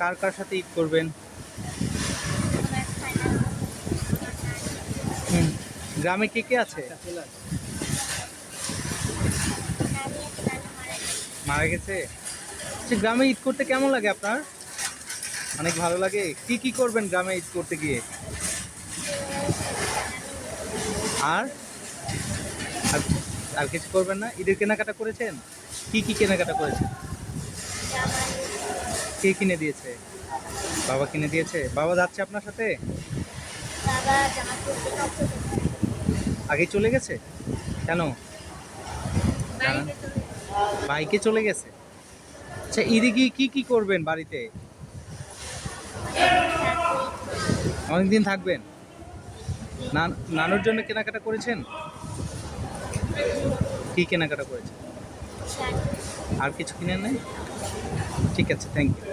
কার কার সাথে ঈদ করবেন? হুম। গ্রামে কে কে আছে? মারা গেছে। আচ্ছা, গ্রামে ঈদ করতে কেমন লাগে আপনার? অনেক ভালো লাগে। কি কি করবেন গ্রামে ঈদ করতে গিয়ে? আর আর আর কিছু করবেন না? ঈদের কেনাকাটা করেছেন? কি কি কেনাকাটা করেছেন? কে কিনে দিয়েছে? বাবা কিনে দিয়েছে। বাবা যাচ্ছে আপনার সাথে? আগে চলে গেছে? কেন জানান। বাইকে চলে গেছে। আচ্ছা, ঈদে গিয়ে কি কি করবেন বাড়িতে? অনেকদিন থাকবেন? নানুর জন্য কেনাকাটা করেছেন? কি কেনাকাটা করেছেন? আর কিছু কিনেন নাই? ঠিক আছে, থ্যাংক ইউ।